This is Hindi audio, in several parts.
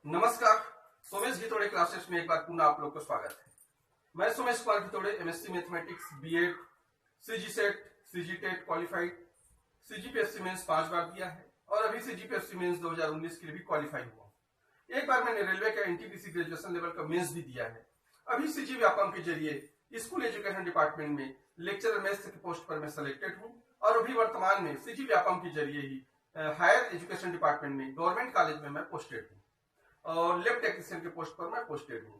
नमस्कार। सोमेश भितोड़े क्लासेस में एक बार पुनः आप लोग को स्वागत है। मैं Somesh Kumar Bhitode, MSc mathematics, BEd, CGSET, CGTET qualified, CGPSC mains 5 बार दिया है और अभी सीजीपीएससी मेंस 2019 के लिए भी क्वालिफाई हुआ। एक बार मैंने रेलवे का एनटीपीसी ग्रेजुएशन लेवल का मेंस भी दिया है। अभी सीजी व्यापम के जरिए स्कूल एजुकेशन डिपार्टमेंट में लेक्चरर मैथ्स की पोस्ट पर मैं सिलेक्टेड हूँ और अभी वर्तमान में सीजी व्यापम के जरिए ही हायर एजुकेशन डिपार्टमेंट में गवर्नमेंट कॉलेज में मैं पोस्टेड हूँ और लैब टेक्नीशियन के पोस्ट पर मैं पोस्टेड हूँ।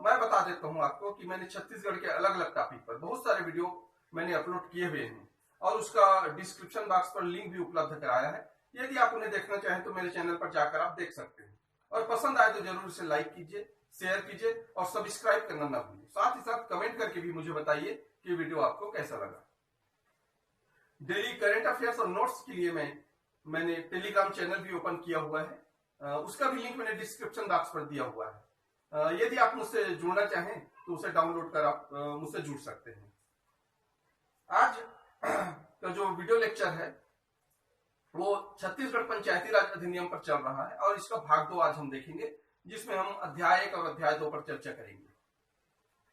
मैं बता देता हूँ आपको कि मैंने छत्तीसगढ़ के अलग अलग टॉपिक पर बहुत सारे वीडियो मैंने अपलोड किए हुए हैं और उसका डिस्क्रिप्शन बॉक्स पर लिंक भी उपलब्ध कराया है। यदि आप उन्हें देखना चाहें तो मेरे चैनल पर जाकर आप देख सकते हैं और पसंद आए तो जरूर इसे लाइक कीजिए, शेयर कीजिए और सब्सक्राइब करना ना भूलिए। साथ ही साथ कमेंट करके भी मुझे बताइए कि वीडियो आपको कैसा लगा। डेली करंट अफेयर्स और नोट्स के लिए मैंने टेलीग्राम चैनल भी ओपन किया हुआ है। उसका भी लिंक मैंने डिस्क्रिप्शन बॉक्स पर दिया हुआ है। यदि आप मुझसे जुड़ना चाहें तो उसे डाउनलोड कर आप मुझसे जुड़ सकते हैं। आज का जो वीडियो लेक्चर है वो छत्तीसगढ़ पंचायती राज अधिनियम पर चल रहा है और इसका भाग 2 आज हम देखेंगे, जिसमें हम अध्याय 1 और अध्याय 2 पर चर्चा करेंगे।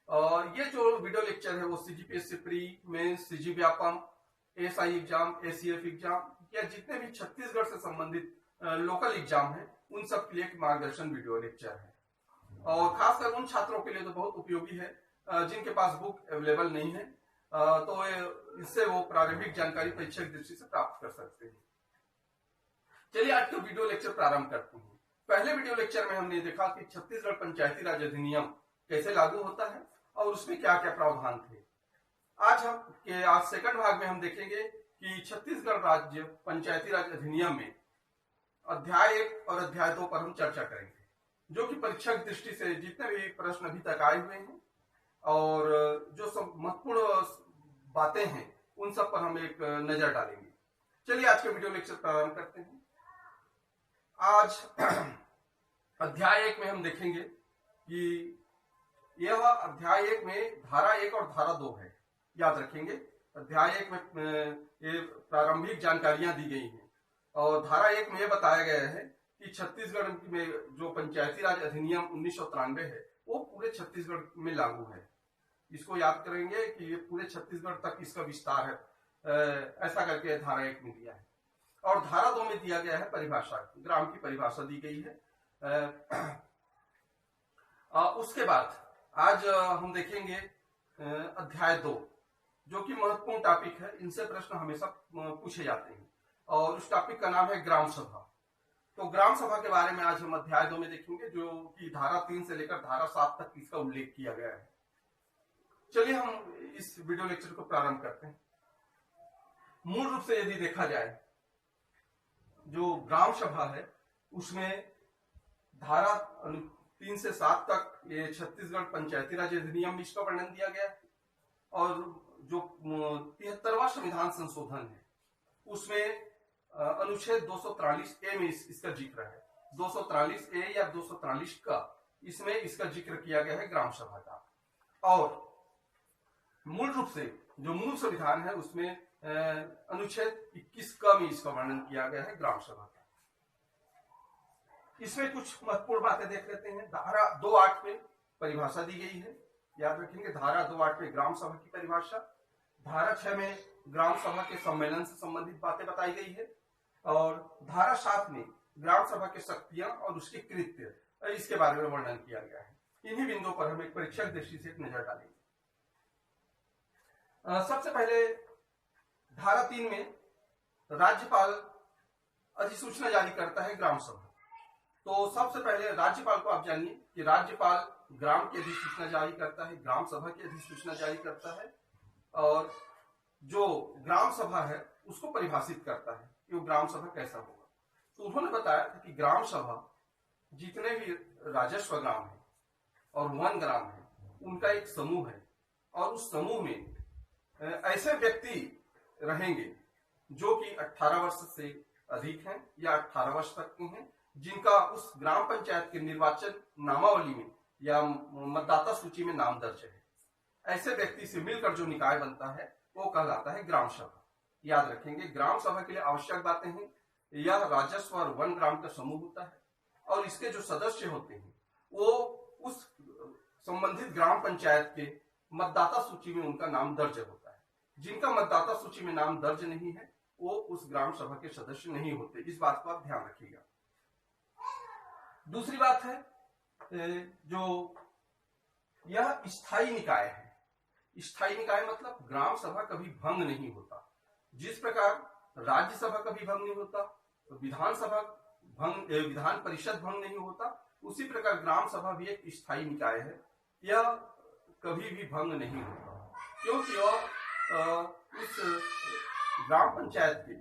और ये जो वीडियो लेक्चर है वो CGPSC pre, mains, CG Vyapam, SI exam, ACF exam या जितने भी छत्तीसगढ़ से संबंधित लोकल एग्जाम है उन सब के लिए एक मार्गदर्शन वीडियो लेक्चर है और खासकर उन छात्रों के लिए तो बहुत उपयोगी है जिनके पास बुक अवेलेबल नहीं है, तो इससे वो प्रारंभिक जानकारी परीक्षा की दृष्टि से प्राप्त कर सकते हैं। चलिए आज का वीडियो लेक्चर प्रारंभ करते हैं। पहले वीडियो लेक्चर में हमने देखा कि छत्तीसगढ़ पंचायती राज अधिनियम कैसे लागू होता है और उसमें क्या क्या प्रावधान थे। आज सेकंड भाग में हम देखेंगे कि छत्तीसगढ़ राज्य पंचायती राज अधिनियम में अध्याय 1 और अध्याय 2 पर हम चर्चा करेंगे, जो कि परीक्षा की दृष्टि से जितने भी प्रश्न अभी तक आए हुए हैं और जो सब महत्वपूर्ण बातें हैं उन सब पर हम एक नजर डालेंगे। चलिए आज के वीडियो लेक्चर प्रारंभ करते हैं। आज अध्याय 1 में हम देखेंगे कि यह अध्याय 1 में धारा 1 और धारा 2 है। याद रखेंगे, अध्याय 1 में ये प्रारंभिक जानकारियां दी गई हैं और धारा 1 में यह बताया गया है कि छत्तीसगढ़ में जो पंचायती राज अधिनियम 1993 है वो पूरे छत्तीसगढ़ में लागू है। इसको याद करेंगे कि ये पूरे छत्तीसगढ़ तक इसका विस्तार है, ऐसा करके धारा 1 में दिया है। और धारा 2 में दिया गया है परिभाषा, ग्राम की परिभाषा दी गई है। उसके बाद आज हम देखेंगे अध्याय 2, जो कि महत्वपूर्ण टॉपिक है। इनसे प्रश्न हमेशा पूछे जाते हैं और उस टॉपिक का नाम है ग्राम सभा। तो ग्राम सभा के बारे में आज हम अध्याय 2 में देखेंगे, जो कि धारा 3 से लेकर धारा 7 तक इसका उल्लेख किया गया है। चलिए हम इस वीडियो लेक्चर को प्रारंभ करते हैं। मूल रूप से यदि देखा जाए, जो ग्राम सभा है उसमें धारा 3 से 7 तक ये छत्तीसगढ़ पंचायती राज अधिनियम में इसका वर्णन दिया गया है और जो 73वां संविधान संशोधन है उसमें अनुच्छेद 243A में इसका जिक्र है। 243A या 243 का इसमें इसका जिक्र किया गया है ग्राम सभा का। और मूल रूप से जो मूल संविधान है उसमें अनुच्छेद 21 का में इसका वर्णन किया गया है ग्राम सभा का। इसमें कुछ महत्वपूर्ण बातें देख लेते हैं। धारा 2(8) में परिभाषा दी गई है। याद रखेंगे, धारा 2(8) में ग्राम सभा की परिभाषा। धारा 6 में ग्राम सभा के सम्मेलन से संबंधित बातें बताई गई है और धारा 7 में ग्राम सभा के शक्तियां और उसके कृत्य इसके बारे में वर्णन किया गया है। इन्हीं बिंदुओं पर हम एक परीक्षा की दृष्टि से एक नजर डालेंगे। सबसे पहले धारा 3 में राज्यपाल अधिसूचना जारी करता है ग्राम सभा। तो सबसे पहले राज्यपाल को आप जानिए कि राज्यपाल ग्राम की अधिसूचना जारी करता है, ग्राम सभा की अधिसूचना जारी करता है और जो ग्राम सभा है उसको परिभाषित करता है कि वो ग्राम सभा कैसा होगा। तो उन्होंने बताया था कि ग्राम सभा जितने भी राजस्व ग्राम है और वन ग्राम है उनका एक समूह है और उस समूह में ऐसे व्यक्ति रहेंगे जो कि 18 वर्ष से अधिक हैं या 18 वर्ष तक के हैं, जिनका उस ग्राम पंचायत के निर्वाचन नामावली में या मतदाता सूची में नाम दर्ज है। ऐसे व्यक्ति से मिलकर जो निकाय बनता है वो कहलाता है ग्राम सभा। याद रखेंगे, ग्राम सभा के लिए आवश्यक बातें हैं। यह राजस्व और वन ग्राम का समूह होता है और इसके जो सदस्य होते हैं वो उस संबंधित ग्राम पंचायत के मतदाता सूची में उनका नाम दर्ज होता है। जिनका मतदाता सूची में नाम दर्ज नहीं है वो उस ग्राम सभा के सदस्य नहीं होते। इस बात को आप ध्यान रखिएगा। दूसरी बात है जो यह स्थायी निकाय है। स्थायी निकाय मतलब ग्राम सभा कभी भंग नहीं होता। जिस प्रकार राज्यसभा कभी भंग नहीं होता, विधानसभा भंग, विधान परिषद भंग नहीं होता, उसी प्रकार ग्राम सभा भी एक स्थायी निकाय है। यह कभी भी भंग नहीं होता क्योंकि यह उस ग्राम पंचायत के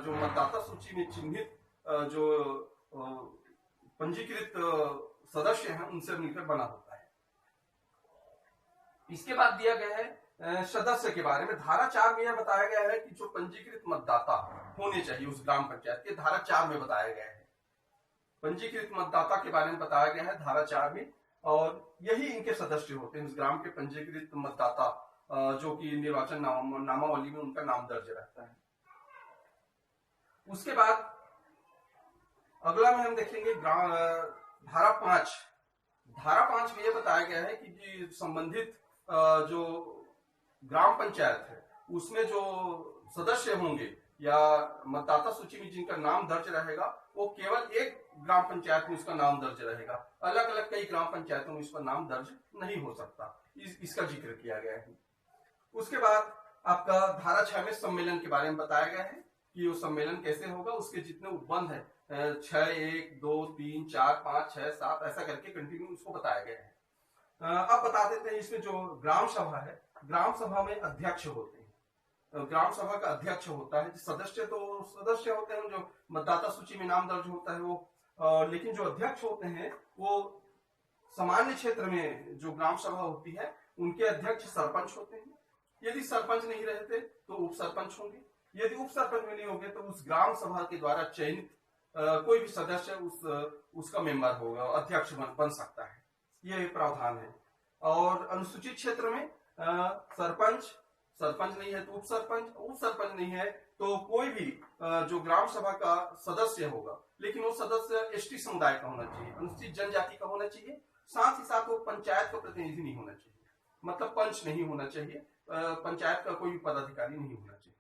जो मतदाता सूची में चिन्हित जो पंजीकृत सदस्य हैं उनसे मिलकर बना होता है। इसके बाद दिया गया है सदस्य के बारे में। धारा 4 में यह बताया गया है कि जो पंजीकृत मतदाता होने चाहिए उस ग्राम पंचायत के, धारा 4 में बताया गया है। पंजीकृत मतदाता के बारे में बताया गया है धारा 4 में, और यही इनके सदस्य होते हैं। इस ग्राम के पंजीकृत मतदाता जो कि निर्वाचन नामावली में उनका नाम दर्ज रहता है। उसके बाद अगला में हम देखेंगे धारा 5। धारा 5 में यह बताया गया है कि संबंधित जो ग्राम पंचायत है उसमें जो सदस्य होंगे या मतदाता सूची में जिनका नाम दर्ज रहेगा वो केवल एक ग्राम पंचायत में उसका नाम दर्ज रहेगा। अलग अलग कई ग्राम पंचायतों में इसका नाम दर्ज नहीं हो सकता। इसका जिक्र किया गया है। उसके बाद आपका धारा 6 में सम्मेलन के बारे में बताया गया है कि वो सम्मेलन कैसे होगा। उसके जितने उपबंध है 6, 1, 2, 3, 4, 5, 6, 7 ऐसा करके कंटिन्यू उसको बताया गया है। अब बता देते हैं इसमें जो ग्राम सभा है, ग्राम सभा में अध्यक्ष होते हैं। ग्राम सभा का अध्यक्ष होता है। सदस्य तो सदस्य होते हैं जो मतदाता सूची में नाम दर्ज होता है वो, लेकिन जो अध्यक्ष होते हैं वो सामान्य क्षेत्र में जो ग्राम सभा होती है उनके अध्यक्ष सरपंच होते हैं। यदि सरपंच नहीं रहते तो उप सरपंच होंगे। यदि उप सरपंच में नहीं होंगे तो उस ग्राम सभा के द्वारा चयनित कोई भी सदस्य उसका मेंबर होगा, अध्यक्ष बन सकता है। ये प्रावधान है। और अनुसूचित क्षेत्र में सरपंच नहीं है तो उप सरपंच नहीं है तो कोई भी जो ग्राम सभा का सदस्य होगा, लेकिन वो सदस्य एसटी समुदाय का होना चाहिए, अनुसूचित जनजाति का होना चाहिए। साथ ही साथ वो पंचायत का प्रतिनिधि नहीं होना चाहिए, मतलब पंच नहीं होना चाहिए, पंचायत का कोई पदाधिकारी नहीं होना चाहिए।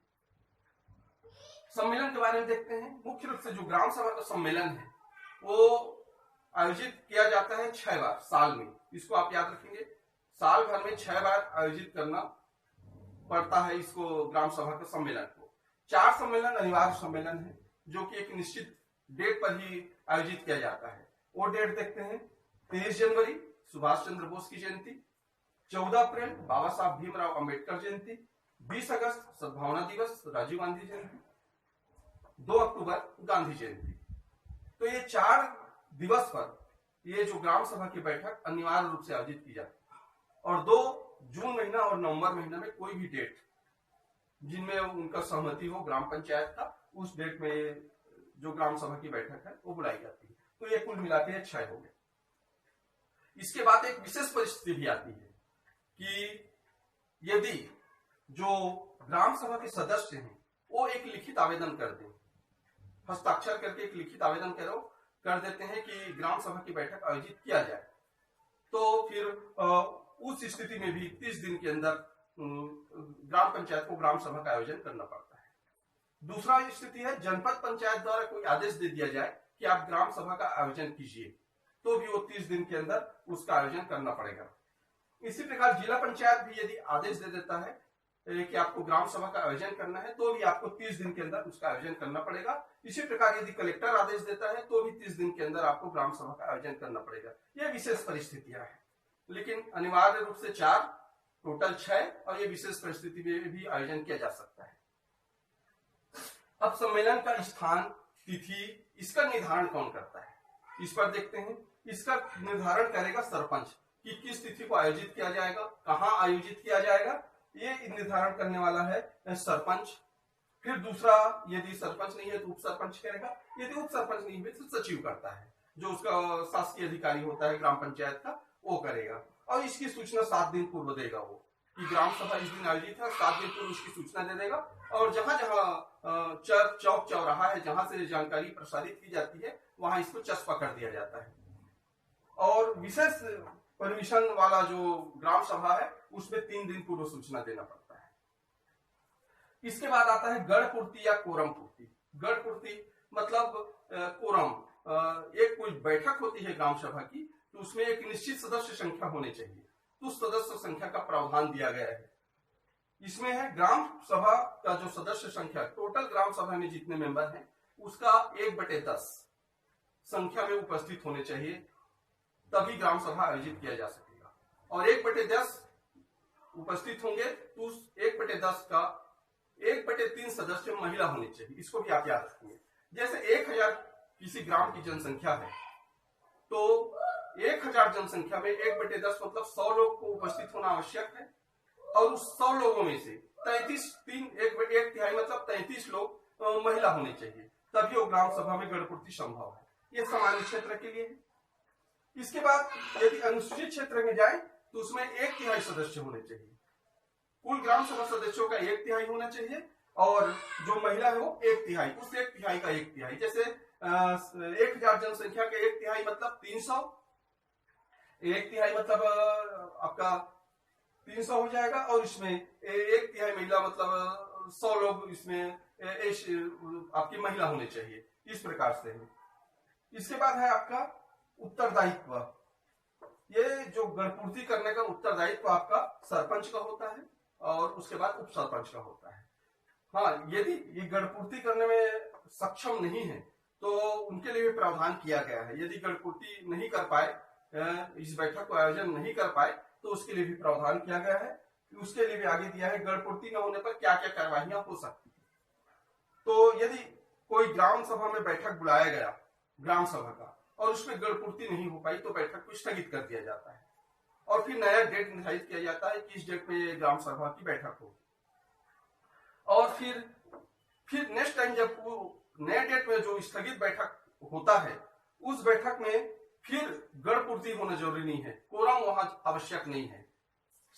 सम्मेलन के बारे में देखते हैं। मुख्य रूप से जो ग्राम सभा का सम्मेलन है वो आयोजित किया जाता है 6 बार साल में। इसको आप याद रखेंगे, साल भर में 6 बार आयोजित करना पड़ता है इसको, ग्राम सभा के सम्मेलन को। 4 सम्मेलन अनिवार्य सम्मेलन है जो कि एक निश्चित डेट पर ही आयोजित किया जाता है। वो डेट देखते हैं 23 जनवरी सुभाष चंद्र बोस की जयंती, 14 अप्रैल बाबा साहब भीमराव अंबेडकर जयंती, 20 अगस्त सद्भावना दिवस राजीव गांधी जयंती, 2 अक्टूबर गांधी जयंती। तो ये 4 दिवस पर ये जो ग्राम सभा की बैठक अनिवार्य रूप से आयोजित की जाती है। और 2 जून महीना और नवंबर महीना में कोई भी डेट जिनमें उनका सहमति हो ग्राम पंचायत का, उस डेट में जो ग्राम सभा की बैठक है वो बुलाई जाती है। तो ये कुल मिला के 6 हो गए। इसके बाद एक विशेष परिस्थिति भी आती है कि यदि जो ग्राम सभा के सदस्य हैं वो एक लिखित आवेदन कर दें, हस्ताक्षर करके एक लिखित आवेदन कर देते हैं कि ग्राम सभा की बैठक आयोजित किया जाए, तो फिर उस स्थिति में भी 30 दिन के अंदर ग्राम पंचायत को ग्राम सभा का आयोजन करना पड़ता है। दूसरा स्थिति है जनपद पंचायत द्वारा कोई आदेश दे दिया जाए कि आप ग्राम सभा का आयोजन कीजिए, तो भी वो 30 दिन के अंदर उसका आयोजन करना पड़ेगा। इसी प्रकार जिला पंचायत भी यदि आदेश दे देता है कि आपको ग्राम सभा का आयोजन करना है तो भी आपको 30 दिन के अंदर उसका आयोजन करना पड़ेगा। इसी प्रकार यदि कलेक्टर आदेश देता है तो भी 30 दिन के अंदर आपको ग्राम सभा का आयोजन करना पड़ेगा। यह विशेष परिस्थितियां हैं, लेकिन अनिवार्य रूप से 4, टोटल 6, और ये विशेष परिस्थिति में भी आयोजन किया जा सकता है। अब सम्मेलन का स्थान, तिथि, इसका निर्धारण कौन करता है, इस पर देखते हैं। इसका निर्धारण करेगा सरपंच कि किस तिथि को आयोजित किया जाएगा, कहाँ आयोजित किया जाएगा, ये निर्धारण करने वाला है सरपंच। फिर दूसरा, यदि सरपंच नहीं है तो उप सरपंच करेगा, यदि उप सरपंच नहीं है तो सचिव करता है, जो उसका शासकीय अधिकारी होता है ग्राम पंचायत का, वो करेगा। और इसकी सूचना 7 दिन पूर्व देगा वो कि ग्राम सभा इस दिन आयोजित है, 7 दिन पूर्व उसकी सूचना दे देगा। और जहां जहां चर्च, चौक, चौराहा है जहां से जानकारी प्रसारित की जाती है, वहां इसको चस्पा कर दिया जाता है। और विशेष परमिशन वाला जो ग्राम सभा है उसमें 3 दिन पूर्व सूचना देना पड़ता है। इसके बाद आता है गढ़ पूर्ति या कोरम पूर्ति। गढ़ पूर्ति मतलब कोरम, एक कोई बैठक होती है ग्राम सभा की, तो उसमें एक निश्चित सदस्य संख्या होनी चाहिए, तो उस सदस्य संख्या का प्रावधान दिया गया है। इसमें है ग्राम सभा का जो सदस्य संख्या, टोटल ग्राम सभा में जितने मेंबर हैं उसका 1/10 संख्या में उपस्थित होने चाहिए, तभी ग्राम सभा आयोजित किया जा सकेगा। और 1/10 उपस्थित होंगे तो उस 1/10 का 1/3 सदस्य महिला होनी चाहिए। इसको भी आप याद रखेंगे। जैसे 1000 किसी ग्राम की जनसंख्या है, तो 1000 जनसंख्या में 1/10 मतलब 100 लोग को उपस्थित होना आवश्यक है। और उस 100 लोगों में से 1 तिहाई मतलब 33 लोग महिला होने चाहिए, तभी वो ग्राम सभा में गणपूर्ति संभव है। ये सामान्य क्षेत्र के लिए है। इसके बाद यदि अनुसूचित क्षेत्र में जाए तो उसमें 1 तिहाई सदस्य होने चाहिए। कुल ग्राम सभा सदस्यों का 1 तिहाई होना चाहिए, और जो महिला है वो 1 तिहाई, उस 1 तिहाई का 1 तिहाई। जैसे 1000 जनसंख्या के 1 तिहाई मतलब 300, 1 तिहाई मतलब आपका 300 हो जाएगा। और इसमें 1 तिहाई महिला मतलब 100 लोग इसमें आपकी महिला होने चाहिए। इस प्रकार से है। इसके बाद है आपका उत्तरदायित्व। ये जो गणपूर्ति करने का उत्तरदायित्व आपका सरपंच का होता है और उसके बाद उप सरपंच का होता है। हाँ, यदि ये गणपूर्ति करने में सक्षम नहीं है तो उनके लिए भी प्रावधान किया गया है। यदि गणपूर्ति नहीं कर पाए, इस बैठक को आयोजन नहीं कर पाए, तो उसके लिए भी प्रावधान किया गया है। उसके लिए भी आगे दिया है गणपूर्ति न होने पर क्या क्या कार्यवाहियां हो सकती है। तो यदि कोई ग्राम सभा में बैठक बुलाया गया ग्राम सभा का और उसमें गणपूर्ति नहीं हो पाई, तो बैठक को स्थगित कर दिया जाता है और फिर नया डेट निर्धारित किया जाता है कि इस डेट में ये ग्राम सभा की बैठक होगी। और फिर नेक्स्ट टाइम जब नए डेट में जो स्थगित बैठक होता है, उस बैठक में फिर गणपूर्ति होना जरूरी नहीं है, कोरम वहां आवश्यक नहीं है।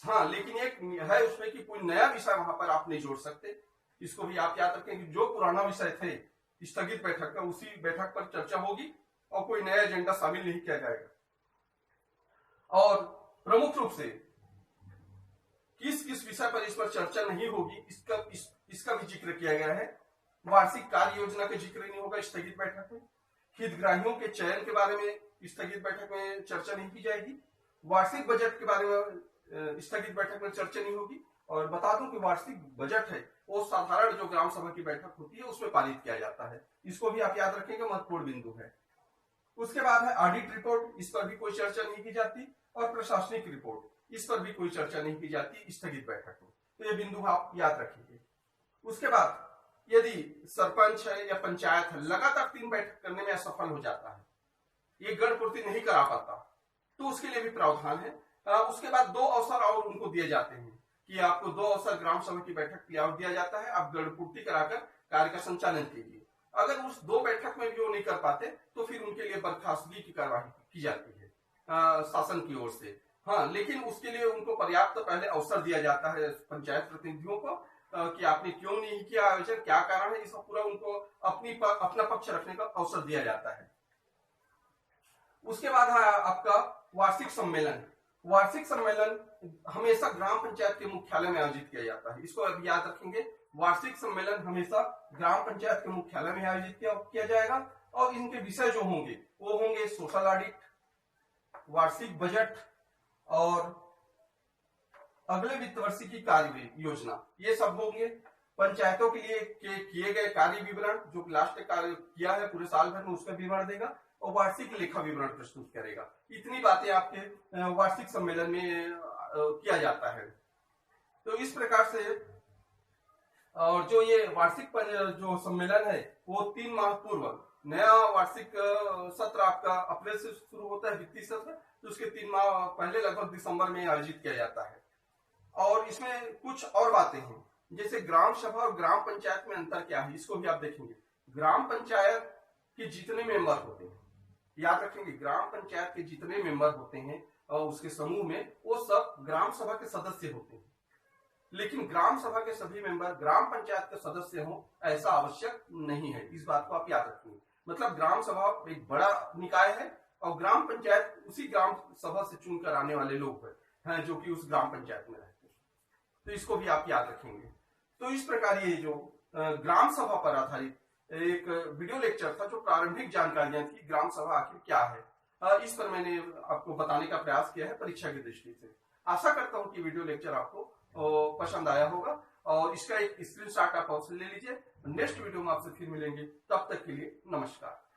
हाँ, लेकिन एक है उसमें कि कोई नया विषय वहां पर आप नहीं जोड़ सकते। इसको भी आप याद रखें कि जो पुराना विषय थे स्थगित बैठक का, उसी बैठक पर चर्चा होगी और कोई नया एजेंडा शामिल नहीं किया जाएगा। और प्रमुख रूप से किस किस विषय पर इस पर चर्चा नहीं होगी, इसका भी जिक्र किया गया है। वार्षिक कार्य योजना का जिक्र नहीं होगा स्थगित बैठक में। हितग्राहियों के चयन के बारे में स्थगित बैठक में चर्चा नहीं की जाएगी। वार्षिक बजट के बारे में स्थगित बैठक में चर्चा नहीं होगी। और बता दूं कि वार्षिक बजट है वो साधारण जो ग्राम सभा की बैठक होती है उसमें पारित किया जाता है। इसको भी आप याद रखेंगे, महत्वपूर्ण बिंदु है। उसके बाद है ऑडिट रिपोर्ट, इस पर भी कोई चर्चा नहीं की जाती। और प्रशासनिक रिपोर्ट, इस पर भी कोई चर्चा नहीं की जाती स्थगित बैठक में। तो ये बिंदु आप याद रखेंगे। उसके बाद यदि सरपंच है या पंचायत है लगातार 3 बैठक करने में असफल हो जाता है, ये गणपूर्ति नहीं करा पाता, तो उसके लिए भी प्रावधान है। उसके बाद 2 अवसर और उनको दिए जाते हैं कि आपको 2 अवसर ग्राम सभा की बैठक की और दिया जाता है, आप गणपूर्ति कराकर कार्य का संचालन कीजिए। अगर उस 2 बैठक में भी वो नहीं कर पाते तो फिर उनके लिए बर्खास्तगी की कार्यवाही की जाती है शासन की ओर से। हाँ, लेकिन उसके लिए उनको पर्याप्त पहले अवसर दिया जाता है पंचायत प्रतिनिधियों को कि आपने क्यों नहीं किया आयोजन, क्या कारण है, इसका पूरा उनको अपना पक्ष रखने का अवसर दिया जाता है। उसके बाद है आपका वार्षिक सम्मेलन। वार्षिक सम्मेलन हमेशा ग्राम पंचायत के मुख्यालय में आयोजित किया जाता है। इसको अभी याद रखेंगे, वार्षिक सम्मेलन हमेशा ग्राम पंचायत के मुख्यालय में आयोजित किया जाएगा। और इनके विषय जो होंगे वो होंगे सोशल ऑडिट, वार्षिक बजट और अगले वित्त वर्ष की कार्य योजना, ये सब होंगे। पंचायतों के लिए किए गए कार्य विवरण, जो लास्ट कार्य किया है पूरे साल भर में, उसका विवरण देगा और वार्षिक लेखा विवरण प्रस्तुत करेगा। इतनी बातें आपके वार्षिक सम्मेलन में किया जाता है। तो इस प्रकार से, और जो ये वार्षिक जो सम्मेलन है वो 3 माह पूर्व, नया वार्षिक सत्र आपका अप्रैल से शुरू होता है, वित्तीय सत्र, तो उसके 3 माह पहले लगभग दिसंबर में आयोजित किया जाता है। और इसमें कुछ और बातें हैं, जैसे ग्राम सभा और ग्राम पंचायत में अंतर क्या है, इसको भी आप देखेंगे। ग्राम पंचायत के जितने मेंबर होते हैं, याद रखेंगे, ग्राम पंचायत के जितने मेंबर होते हैं और उसके समूह में, वो सब ग्राम सभा के सदस्य होते हैं। लेकिन ग्राम सभा के सभी मेंबर ग्राम पंचायत के सदस्य हों ऐसा आवश्यक नहीं है। इस बात को आप याद रखेंगे। मतलब ग्राम सभा एक बड़ा निकाय है और ग्राम पंचायत उसी ग्राम सभा से चुनकर आने वाले लोग हैं जो कि उस ग्राम पंचायत में रहते हैं। तो इसको भी आप याद रखेंगे। तो इस प्रकार ये जो ग्राम सभा पर आधारित एक वीडियो लेक्चर था जो प्रारंभिक जानकारियां थी ग्राम सभा आखिर क्या है, इस पर मैंने आपको बताने का प्रयास किया है परीक्षा की दृष्टि से। आशा करता हूं कि वीडियो लेक्चर आपको पसंद आया होगा और इसका एक स्क्रीनशॉट आप अवश्य ले लीजिए। नेक्स्ट वीडियो में आपसे फिर मिलेंगे, तब तक के लिए नमस्कार।